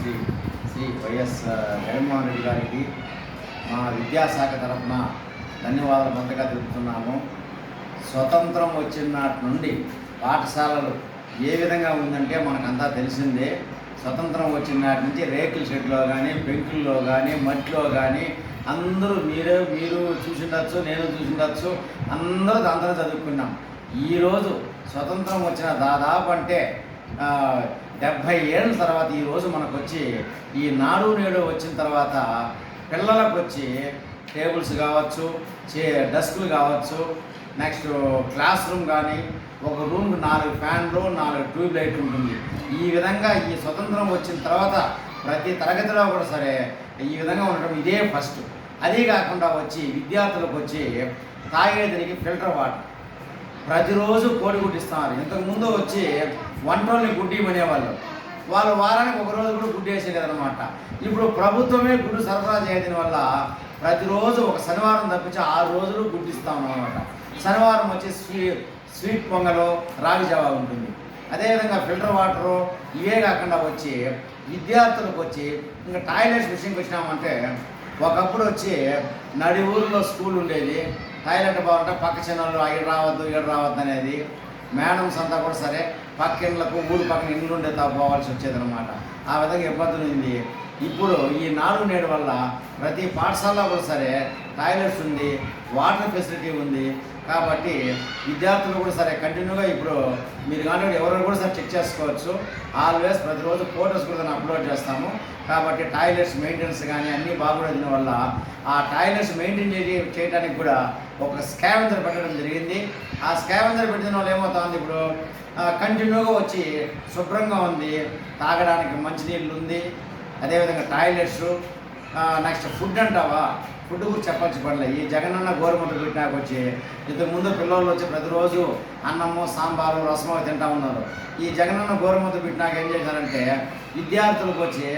ముఖ్యమంత్రి శ్రీ వైఎస్ జగన్మోహన్ రెడ్డి గారికి మా విద్యాశాఖ తరఫున ధన్యవాదాలు మొదటగా తెలుపుతున్నాము. స్వతంత్రం వచ్చిన నాటి నుండి పాఠశాలలు ఏ విధంగా ఉందంటే మనకంతా తెలిసిందే. స్వతంత్రం వచ్చిన నాటి నుంచి రేకుల షెడ్లో కానీ, పెంకుల్లో కానీ, మట్టిలో కానీ అందరూ మీరు చూసిండొచ్చు, నేను చూసిండొచ్చు, అందరూ దాంతో చదువుకున్నాం. ఈరోజు స్వతంత్రం వచ్చిన దాదాపు అంటే 70 ఏళ్ళ తర్వాత ఈరోజు మనకు వచ్చి ఈ నాడు నేడు వచ్చిన తర్వాత పిల్లలకు వచ్చి టేబుల్స్ కావచ్చు, డెస్క్లు కావచ్చు, నెక్స్ట్ క్లాస్ రూమ్ కానీ, ఒక రూమ్కి 4 ఫ్యాన్లు, 4 ట్యూబ్ లైట్లు ఉంటుంది. ఈ విధంగా ఈ స్వతంత్రం వచ్చిన తర్వాత ప్రతి తరగతిలో కూడా సరే ఈ విధంగా ఉండడం ఇదే ఫస్ట్. అదే కాకుండా వచ్చి విద్యార్థులకు వచ్చి తాగేదానికి ఫిల్టర్ వాటర్ ప్రతిరోజు కోడిగుడ్డు ఇస్తున్నారు. ఇంతకుముందు వచ్చి వంటల్ని గుడ్డి అనేవాళ్ళు, వాళ్ళు వారానికి ఒక రోజు కూడా గుడ్డు వేసేదనమాట. ఇప్పుడు ప్రభుత్వమే గుడ్డు సరఫరా చేయడం వల్ల ప్రతిరోజు ఒక శనివారం తప్పించి 6 రోజులు గుడ్డు ఇస్తాం అనమాట. శనివారం వచ్చి స్వీట్ పొంగలు, రాగి జావా ఉంటుంది. అదేవిధంగా ఫిల్టర్ వాటరు ఇవే కాకుండా వచ్చి విద్యార్థులకు వచ్చి ఇంకా టాయిలెట్స్ విషయంకి వచ్చినామంటే ఒకప్పుడు వచ్చి నడి ఊరిలో స్కూల్ ఉండేది. టాయిలెట్ బాగుంటే పక్క చిన్నలు ఇక్కడ రావద్దు అనేది మేడమ్స్ అంతా కూడా సరే పక్క ఇళ్ళకు ఊరు పక్కన ఇల్లు ఉండే పోవాల్సి వచ్చేదనమాట. ఆ విధంగా ఇబ్బందులు ఉంది. ఇప్పుడు ఈ నాడు నేడు వల్ల ప్రతి పాఠశాలలో కూడా సరే టాయిలెట్స్ ఉంది, వాటర్ ఫెసిలిటీ ఉంది. కాబట్టి విద్యార్థులు కూడా సరే కంటిన్యూగా ఇప్పుడు మీరు కానీ ఎవరైనా కూడా సరే చెక్ చేసుకోవచ్చు. ఆల్వేస్ ప్రతిరోజు ఫోటోస్ కూడా అప్లోడ్ చేస్తాము. కాబట్టి టాయిలెట్స్ మెయింటెనెన్స్ కానీ అన్నీ బాగుపడిన వల్ల ఆ టాయిలెట్స్ మెయింటైన్ చేయడానికి కూడా ఒక స్కావెంజర్ పెట్టడం జరిగింది. ఆ స్కావెంజర్ పెట్టిన వాళ్ళు ఏమవుతుంది, ఇప్పుడు కంటిన్యూగా వచ్చి శుభ్రంగా ఉంది, తాగడానికి మంచినీళ్ళు ఉంది, అదేవిధంగా టాయిలెట్స్, నెక్స్ట్ ఫుడ్ అంటావా, ఫుడ్ గురించి చెప్పాల్సి పడలే. ఈ జగనన్న గవర్నమెంట్ పెట్టినాక వచ్చి ఇంతకుముందు పిల్లలు వచ్చి ప్రతిరోజు అన్నము, సాంబారు, రసము తింటా ఉన్నారు. ఈ జగనన్న గవర్నమెంట్ పెట్టినాక ఏం చేశారంటే విద్యార్థులకు వచ్చి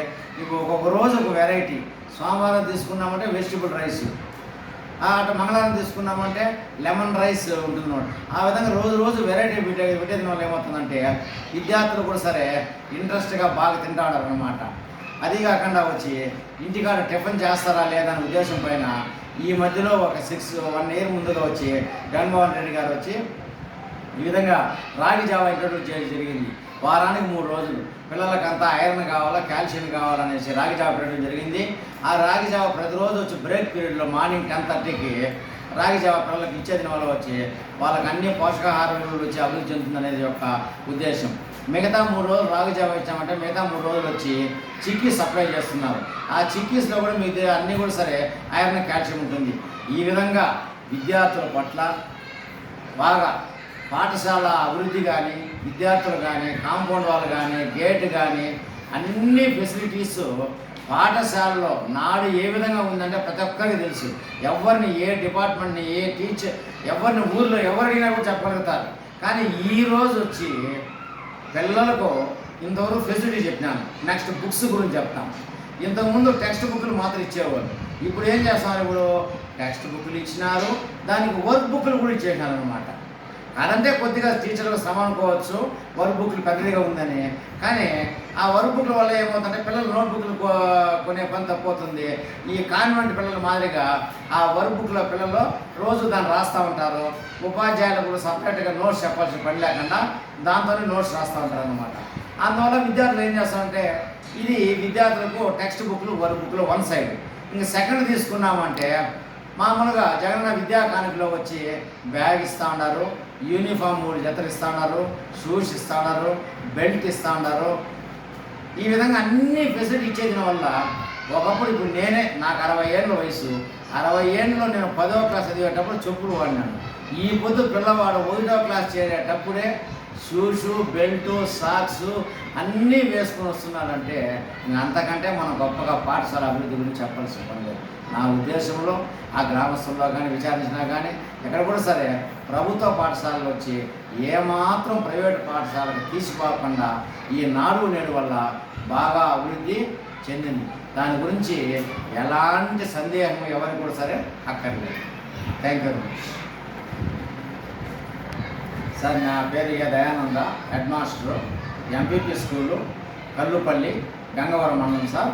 ఇప్పుడు ఒక్కొక్క రోజు ఒక వెరైటీ. సోమవారం తీసుకున్నామంటే వెజిటబుల్ రైస్, అటు మంగళవారం తీసుకున్నామంటే లెమన్ రైస్ ఉంటుంది. ఆ విధంగా రోజు వెరైటీ పెట్టేది వల్ల ఏమవుతుందంటే విద్యార్థులు కూడా సరే ఇంట్రెస్ట్గా బాగా తింటాడారు అనమాట. అది కాకుండా వచ్చి ఇంటికాడ టిఫిన్ చేస్తారా లేదా అనే ఉద్దేశం పైన ఈ మధ్యలో ఒక 1 ఇయర్ ముందుగా వచ్చి జగన్మోహన్ రెడ్డి గారు వచ్చి ఈ విధంగా రాగి జావా ఇంట్రొడ్యూస్ చేయడం జరిగింది. వారానికి 3 రోజులు పిల్లలకంతా ఐరన్ కావాలా, కాల్షియం కావాలనేసి రాగి జావా పెట్టడం జరిగింది. ఆ రాగి జావా ప్రతిరోజు వచ్చి బ్రేక్ పీరియడ్లో మార్నింగ్ 10:30కి రాగి జావా పిల్లలకు ఇచ్చేది వల్ల వచ్చి వాళ్ళకి అన్ని పోషకాహార విలువలు వచ్చి అభివృద్ధి చెందుతుంది అనేది యొక్క ఉద్దేశం. మిగతా 3 రోజులు రాగి జావా ఇచ్చామంటే మిగతా 3 రోజులు వచ్చి చిక్కీస్ సప్లై చేస్తున్నారు. ఆ చిక్కీస్లో కూడా మీకు అన్నీ కూడా సరే ఐరన్, కాల్షియం ఉంటుంది. ఈ విధంగా విద్యార్థుల పట్ల బాగా పాఠశాల అభివృద్ధి కానీ, విద్యార్థులు కానీ, కాంపౌండ్ వాళ్ళు కానీ, గేట్ కానీ అన్ని ఫెసిలిటీస్ పాఠశాలలో నాడు ఏ విధంగా ఉందంటే ప్రతి ఒక్కరికి తెలుసు. ఎవరిని ఏ డిపార్ట్మెంట్ని ఏ టీచర్ ఎవరిని ఊర్లో ఎవరికైనా కూడా చెప్పగలుగుతారు. కానీ ఈరోజు వచ్చి పిల్లలకు ఇంతవరకు ఫెసిలిటీ చెప్పినాను. నెక్స్ట్ బుక్స్ గురించి చెప్తాం. ఇంతకుముందు టెక్స్ట్ బుక్లు మాత్రం ఇచ్చేవాళ్ళు. ఇప్పుడు ఏం చేస్తున్నారు, ఇప్పుడు టెక్స్ట్ బుక్లు ఇచ్చినారు, దానికి వర్క్ బుక్లు కూడా ఇచ్చేసినారు అనమాట. అదంటే కొద్దిగా టీచర్లకు శ్రమ అనుకోవచ్చు, వర్క్ బుక్లు పెద్దదిగా ఉందని. కానీ ఆ వర్క్ బుక్ల వల్ల ఏమవుతుందంటే పిల్లలు నోట్బుక్లు కొనే పని తప్పుతుంది. ఈ కాన్వెంట్ పిల్లల మాదిరిగా ఆ వర్క్ బుక్ల పిల్లలు రోజు దాన్ని రాస్తూ ఉంటారు. ఉపాధ్యాయులు కూడా సపరేట్గా నోట్స్ చెప్పాల్సిన పని లేకుండా దాంతోనే నోట్స్ రాస్తూ ఉంటారు అనమాట. అందువల్ల విద్యార్థులు ఏం చేస్తామంటే ఇది విద్యార్థులకు టెక్స్ట్ బుక్లు, వర్క్ బుక్లు వన్ సైడ్. ఇంకా సెకండ్ తీసుకున్నామంటే మామూలుగా జగనన్న విద్యా కానుకలో వచ్చి బ్యాగ్ ఇస్తూ ఉన్నారు, యూనిఫామ్ 3 జతలు ఇస్తూ ఉన్నారు, షూస్ ఇస్తూ ఉన్నారు, బెల్ట్ ఇస్తూ ఉన్నారు. ఈ విధంగా అన్ని ఫెసిలిటీ ఇచ్చేసిన వల్ల ఒకప్పుడు ఇప్పుడు నాకు 60 ఏళ్ళ వయసు, 60 ఏళ్ళలో నేను 10వ క్లాస్ చదివేటప్పుడు చెప్పులు వాడినాను. ఈ పొద్దు పిల్లవాడు 1వ క్లాస్ చేరేటప్పుడే షూసు, బెల్టు, సాక్స్ అన్నీ వేసుకొని వస్తున్నాడంటే అంతకంటే మనం గొప్పగా పాఠశాల అభివృద్ధి గురించి చెప్పాల్సిన పని లేదు. నా ఉద్దేశంలో ఆ గ్రామస్తుల్లో కానీ విచారించినా కానీ ఎక్కడ కూడా సరే ప్రభుత్వ పాఠశాలలు వచ్చి ఏమాత్రం ప్రైవేటు పాఠశాలకు తీసుకోకుండా ఈ నాడు నేడు వల్ల బాగా అభివృద్ధి చెందింది. దాని గురించి ఎలాంటి సందేహం ఎవరికి కూడా సరే అక్కర్లేదు. Thank you. సార్, నా పేరు Dayananda, head master, MPP school, Kallupalli, Gangavaram మండలం సార్.